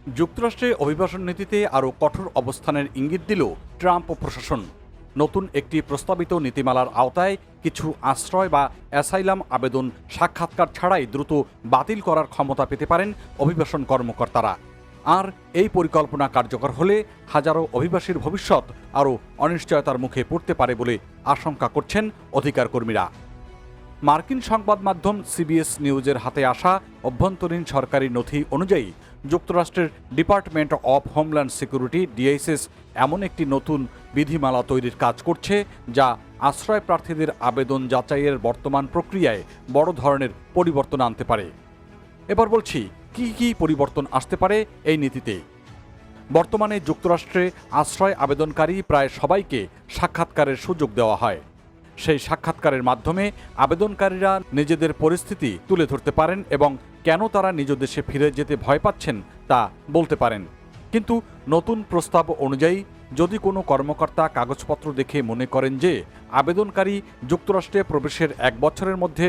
যুক্তরাষ্ট্রে অভিবাসন নীতিতে আরও কঠোর অবস্থানের ইঙ্গিত দিল ট্রাম্প প্রশাসন। নতুন একটি প্রস্তাবিত নীতিমালার আওতায় কিছু আশ্রয় বা অ্যাসাইলাম আবেদন সাক্ষাৎকার ছাড়াই দ্রুত বাতিল করার ক্ষমতা পেতে পারেন অভিবাসন কর্মকর্তারা। আর এই পরিকল্পনা কার্যকর হলে হাজারো অভিবাসীর ভবিষ্যৎ আরও অনিশ্চয়তার মুখে পড়তে পারে বলে আশঙ্কা করছেন অধিকার কর্মীরা। মার্কিন সংবাদ মাধ্যম সিবিএস নিউজের হাতে আসা অভ্যন্তরীণ সরকারি নথি অনুযায়ী যুক্তরাষ্ট্রের department of homeland security DHS এমন একটি নতুন বিধিমালা তৈরির কাজ করছে, যা আশ্রয় প্রার্থীদের আবেদন যাচাইয়ের বর্তমান প্রক্রিয়ায় বড় ধরনের পরিবর্তন আনতে পারে। এবার বলছি কি কি পরিবর্তন আসতে পারে এই নীতিতে। বর্তমানে যুক্তরাষ্ট্রে আশ্রয় আবেদনকারী প্রায় সবাইকে সাক্ষাৎকারের সুযোগ দেওয়া হয়। সেই সাক্ষাৎকারের মাধ্যমে আবেদনকারীরা নিজেদের পরিস্থিতি তুলে ধরতে পারেন এবং কেন তারা নিজ দেশে ফিরে যেতে ভয় পাচ্ছেন তা বলতে পারেন। কিন্তু নতুন প্রস্তাব অনুযায়ী যদি কোনো কর্মকর্তা কাগজপত্র দেখে মনে করেন যে আবেদনকারী যুক্তরাষ্ট্রে প্রবেশের 1 বছরের মধ্যে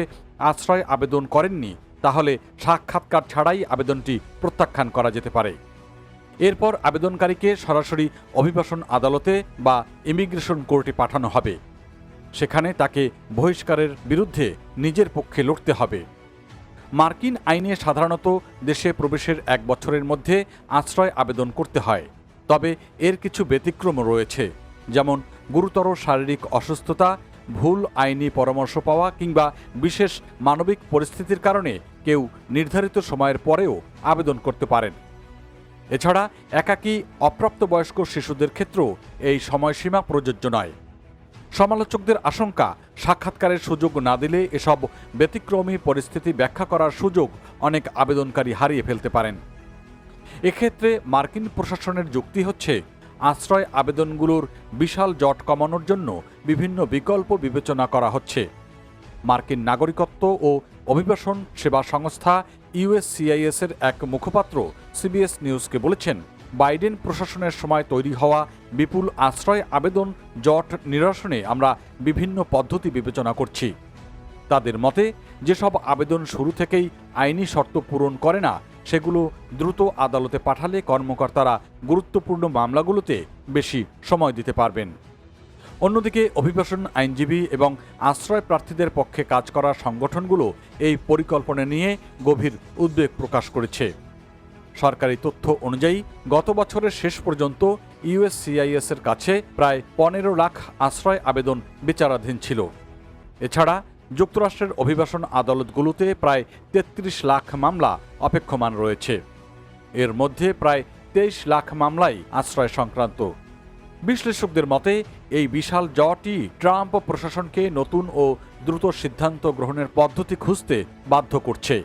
আশ্রয় আবেদন করেননি, তাহলে সাক্ষাৎকার ছাড়াই আবেদনটি প্রত্যাখ্যান করা যেতে পারে। এরপর আবেদনকারীকে সরাসরি অভিবাসন আদালতে বা ইমিগ্রেশন কোর্টে পাঠানো হবে। সেখানে তাকে বহিষ্কারের বিরুদ্ধে নিজের পক্ষে লড়তে হবে। মার্কিন আইনে সাধারণত দেশে প্রবেশের 1 বছরের মধ্যে আশ্রয় আবেদন করতে হয়, তবে এর কিছু ব্যতিক্রম রয়েছে, যেমন গুরুতর শারীরিক অসুস্থতা, ভুল আইনি পরামর্শ পাওয়া কিংবা বিশেষ মানবিক পরিস্থিতির কারণে কেউ নির্ধারিত সময়ের পরেও আবেদন করতে পারেন। এছাড়া একাকী অপ্রাপ্তবয়স্ক শিশুদের ক্ষেত্রেও এই সময়সীমা প্রযোজ্য নয়। সমালোচকদের আশঙ্কা, সাক্ষাৎকারের সুযোগ না দিলে এসব ব্যতিক্রমী পরিস্থিতি ব্যাখ্যা করার সুযোগ অনেক আবেদনকারী হারিয়ে ফেলতে পারেন। এক্ষেত্রে মার্কিন প্রশাসনের যুক্তি হচ্ছে, আশ্রয় আবেদনগুলোর বিশাল জট কমানোর জন্য বিভিন্ন বিকল্প বিবেচনা করা হচ্ছে। মার্কিন নাগরিকত্ব ও অভিবাসন সেবা সংস্থা ইউএসসিআইএস এর এক মুখপাত্র সিবিএস নিউজকে বলেছেন, বাইডেন প্রশাসনের সময় তৈরি হওয়া বিপুল আশ্রয় আবেদন জট নিরসনে আমরা বিভিন্ন পদ্ধতি বিবেচনা করছি। তাদের মতে, যেসব আবেদন শুরু থেকেই আইনি শর্ত পূরণ করে না, সেগুলো দ্রুত আদালতে পাঠালে কর্মকর্তারা গুরুত্বপূর্ণ মামলাগুলোতে বেশি সময় দিতে পারবেন। অন্যদিকে অভিবাসন আইনজীবী এবং আশ্রয় প্রার্থীদের পক্ষে কাজ করা সংগঠনগুলো এই পরিকল্পনা নিয়ে গভীর উদ্বেগ প্রকাশ করেছে। সরকারি তথ্য অনুযায়ী গত বছরের শেষ পর্যন্ত ইউএসসিআইএস এর কাছে প্রায় 15 লাখ আশ্রয় আবেদন বিচারাধীন ছিল। এছাড়া যুক্তরাষ্ট্রের অভিবাসন আদালতগুলোতে প্রায় 33 লাখ মামলা অপেক্ষমান রয়েছে। এর মধ্যে প্রায় 23 লাখ মামলাই আশ্রয় সংক্রান্ত। বিশ্লেষকদের মতে, এই বিশাল জটই ট্রাম্প প্রশাসনকে নতুন ও দ্রুত সিদ্ধান্ত গ্রহণের পদ্ধতি খুঁজতে বাধ্য করছে।